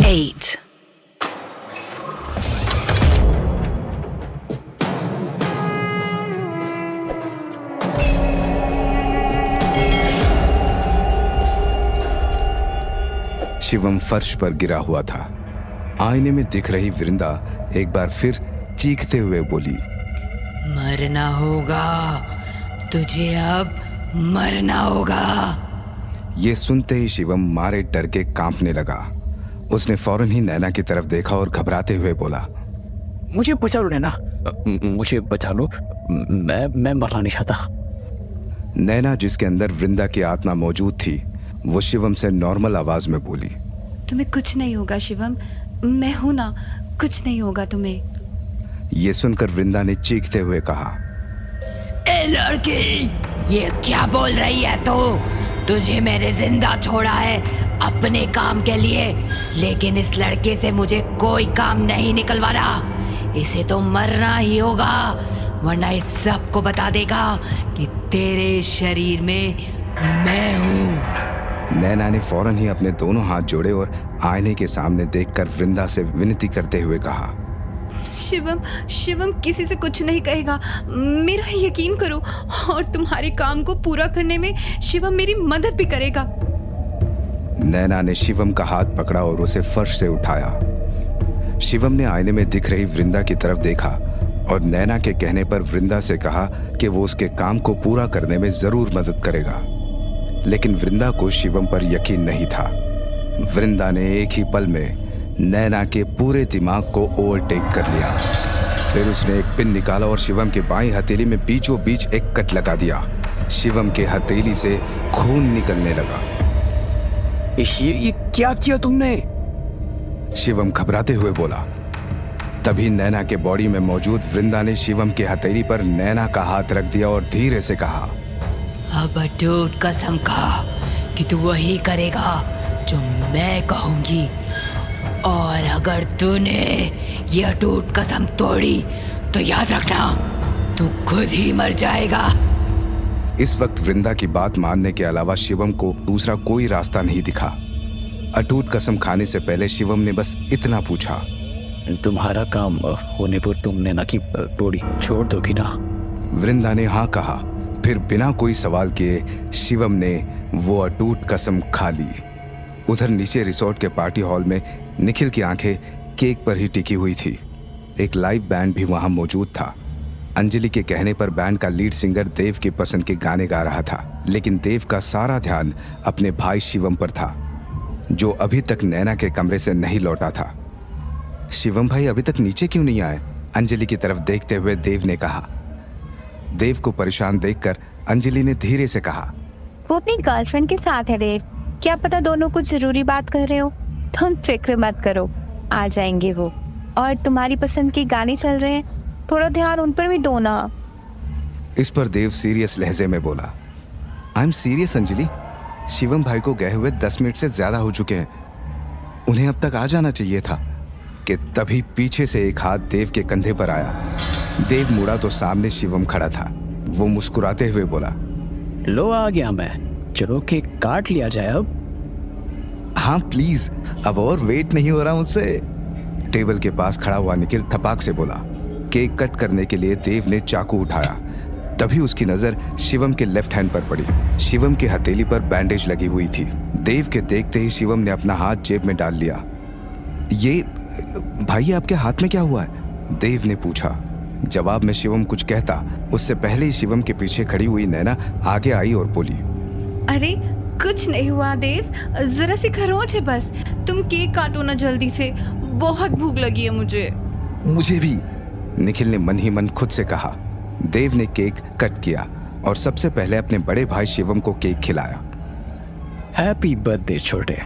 8. शिवम फर्श पर गिरा हुआ था। आईने में दिख रही वृंदा एक बार फिर चीखते हुए बोली, मरना होगा, तुझे अब मरना होगा। ये सुनते ही शिवम मारे डर के कांपने लगा। उसने फौरन ही नैना की तरफ देखा और घबराते हुए बोला, मुझे बचा लो नैना, मुझे बचा लो, मैं मरना नहीं चाहता। नैना, जिसके अंदर वृंदा की आत्मा मौजूद थी, वो शिवम से नॉर्मल आवाज में बोली, तुम्हें कुछ नहीं होगा शिवम, मैं हूं ना, कुछ नहीं होगा तुम्हें। ये सुनकर वृंदा ने चीखते हुए कहा, ए लड़की, ये क्या बोल रही है तू? तुझे मैंने जिंदा छोड़ा है अपने काम के लिए, लेकिन इस लड़के से मुझे कोई काम नहीं निकलवाना। इसे तो मरना ही होगा, वरना इस सबको बता देगा कि तेरे शरीर में मैं हूँ। नैना ने फौरन ही अपने दोनों हाथ जोड़े और आईने के सामने देखकर वृंदा से विनती करते हुए कहा, शिवम, शिवम किसी से कुछ नहीं कहेगा, मेरा यकीन करो, और तुम्हारे काम को पूरा करने में शिवम मेरी मदद भी करेगा। नैना ने शिवम का हाथ पकड़ा और उसे फर्श से उठाया। शिवम ने आईने में दिख रही वृंदा की तरफ देखा और नैना के कहने पर वृंदा से कहा कि वो उसके काम को पूरा करने में जरूर मदद करेगा। लेकिन वृंदा को शिवम पर यकीन नहीं था। वृंदा ने एक ही पल में नैना के पूरे दिमाग को ओवरटेक कर लिया। फिर उसने एक पिन निकाला और शिवम के बाईं हथेली में बीचों बीच एक कट लगा दिया। शिवम के हथेली से खून निकलने लगा। ये क्या किया तुमने? शिवम घबराते हुए बोला। तभी नैना के बॉडी में मौजूद वृंदा ने शिवम के हथेली पर नैना का हाथ रख दिया और धीरे से कहा, अब अटूट कसम खा कि तू वही करेगा जो मैं कहूंगी, और अगर तूने ये अटूट कसम तोड़ी तो याद रखना, तू खुद ही मर जाएगा। इस वक्त वृंदा की बात मानने के अलावा शिवम को दूसरा कोई रास्ता नहीं दिखा। अटूट कसम खाने से पहले शिवम ने बस इतना पूछा, तुम्हारा काम होने पर तुम नैना की तोड़ी छोड़ दोगी ना? वृंदा ने हाँ कहा। फिर बिना कोई सवाल किए शिवम ने वो अटूट कसम खा ली। उधर नीचे रिसोर्ट के पार्टी हॉल में निखिल की आंखें केक पर ही टिकी हुई थी। एक लाइव बैंड भी वहां मौजूद था। अंजलि के कहने पर बैंड का लीड सिंगर देव की पसंद के गाने गा रहा था, लेकिन देव का सारा ध्यान अपने भाई शिवम पर था, जो अभी तक नैना के कमरे से नहीं लौटा था। शिवम भाई अभी तक नीचे क्यों नहीं आए? अंजलि की तरफ देखते हुए देव ने कहा। देव को परेशान देखकर अंजलि ने धीरे से कहा, वो अपनी गर्लफ्रेंड के साथ है देव, क्या पता दोनों कुछ जरूरी बात कर रहे हो। तुम फिक्र मत करो, आ जाएंगे वो। और तुम्हारी पसंद के गाने चल रहे हैं, थोड़ा ध्यान उन पर भी दो ना। इस पर देव सीरियस लहजे में बोला, I am serious Anjali, Shivam भाई को गए हुए 10 मिनट से ज्यादा हो चुके हैं, उन्हें अब तक आ जाना चाहिए था। कि तभी पीछे से एक हाथ देव के कंधे पर आया। देव मुड़ा तो सामने शिवम खड़ा था। वो मुस्कुराते हुए बोला, लो आ गया मैं, चलो केक काट लिया जाए अब। हाँ प्लीज, अब और वेट नहीं हो रहा मुझसे। टेबल के पास खड़ा हुआ निखिल थपाक से बोला। केक कट करने के लिए देव ने चाकू उठाया। तभी उसकी नजर शिवम के लेफ्ट हैंड पर पड़ी। शिवम की हथेली पर बैंडेज लगी हुई थी। देव के देखते ही शिवम ने अपना हाथ जेब में डाल लिया। ये भाई आपके हाथ में क्या हुआ है? देव ने पूछा। जवाब में शिवम कुछ कहता, उससे पहले ही शिवम के पीछे खड़ी हुई नैना आगे आई और बोली, अरे कुछ नहीं हुआ देव, जरा सी खरोंच है बस, तुम केक काटो ना जल्दी से, बहुत भूख लगी है मुझे। मुझे भी, निखिल ने मन ही मन खुद से कहा। देव ने केक कट किया और सबसे पहले अपने बड़े भाई शिवम को केक खिलाया। हैप्पी बर्थडे छोटे,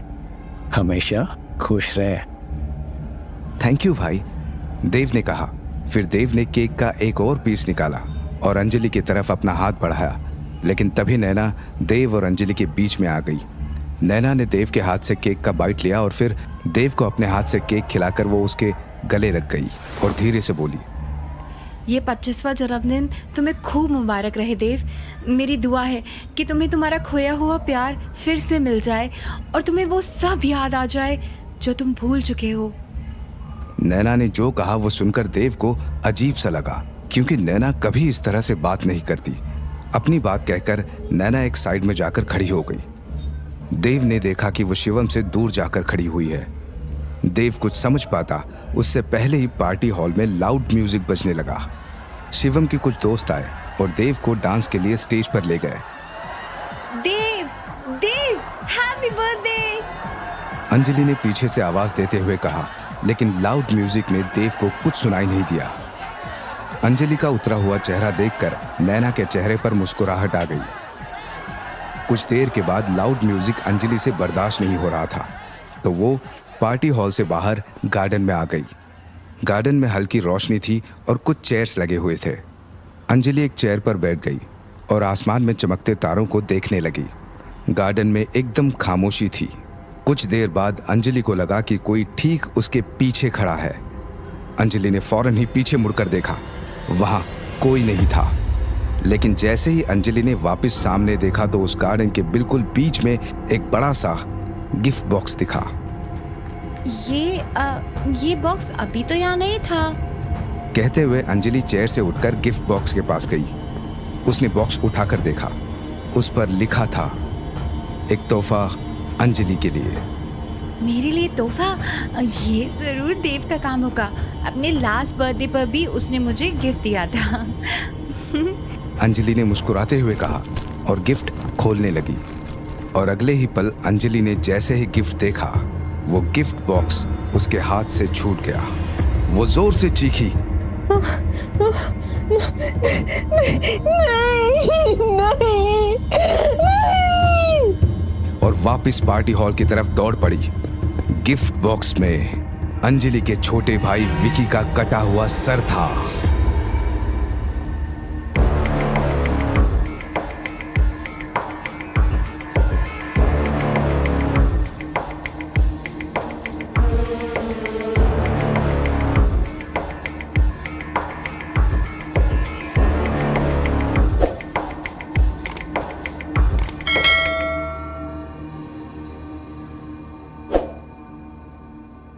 हमेशा खुश रहे। थैंक यू भाई, देव ने कहा। फिर देव ने केक का एक और पीस निकाला और अंजलि की तरफ अपना हाथ बढ़ाया, लेकिन तभी नैना देव और अंजलि के बीच में आ गई। नैना ने देव के हाथ से केक का बाइट लिया और फिर देव को अपने हाथ से केक खिलाकर वो उसके गले लग गई और धीरे से बोली, ये 25वां जन्मदिन तुम्हें खूब मुबारक रहे देव। मेरी दुआ है कि तुम्हें तुम्हारा खोया हुआ प्यार फिर से मिल जाए और तुम्हें वो सब याद आ जाए जो तुम भूल चुके हो। नैना ने जो कहा वो सुनकर देव को अजीब सा लगा, क्योंकि नैना कभी इस तरह से बात नहीं करती। अपनी बात कहकर नैना एक साइड में जाकर खड़ी हो गई। देव ने देखा कि वो शिवम से दूर जाकर खड़ी हुई है। देव कुछ समझ पाता उससे पहले ही पार्टी हॉल में लाउड म्यूजिक बजने लगा। शिवम के कुछ दोस्त आए और देव को डांस के लिए स्टेज पर ले गए। देव, देव, हैप्पी बर्थडे। अंजलि ने पीछे से आवाज देते हुए कहा, लेकिन लाउड म्यूजिक ने देव को कुछ सुनाई नहीं दिया। अंजलि का उतरा हुआ चेहरा देखकर नैना के चेहरे पर मुस्कुराहट आ गई। कुछ देर के बाद लाउड म्यूजिक अंजलि से बर्दाश्त नहीं हो रहा था, तो वो पार्टी हॉल से बाहर गार्डन में आ गई। गार्डन में हल्की रोशनी थी और कुछ चेयर्स लगे हुए थे। अंजलि एक चेयर पर बैठ गई और आसमान में चमकते तारों को देखने लगी। गार्डन में एकदम खामोशी थी। कुछ देर बाद अंजलि को लगा कि कोई ठीक उसके पीछे खड़ा है। अंजलि ने फौरन ही पीछे मुड़कर देखा, वहां कोई नहीं था। लेकिन जैसे ही अंजलि ने वापस सामने देखा तो उस गार्डन के बिल्कुल बीच में एक बड़ा सा गिफ्ट बॉक्स दिखा। ये बॉक्स अभी तो यहाँ नहीं था। कहते हुए अंजलि चेयर से उठकर गिफ्ट बॉक्स के पास गई। उसने बॉक्स उठाकर देखा। उस पर लिखा था, एक तोहफा अंजलि के लिए। मेरे लिए तोहफा? ये जरूर देव का काम होगा। अपने लास्ट बर्थडे पर भी उसने मुझे गिफ्ट दिया था। अंजलि ने मुस्कुराते हुए कहा और गिफ्ट खोलने लगी। और अगले ही पल अंजलि ने जैसे ही गिफ्ट देखा, वो गिफ्ट बॉक्स उसके हाथ से छूट गया। वो जोर से चीखी, और वापस पार्टी हॉल की तरफ दौड़ पड़ी। गिफ्ट बॉक्स में अंजलि के छोटे भाई विकी का कटा हुआ सर था।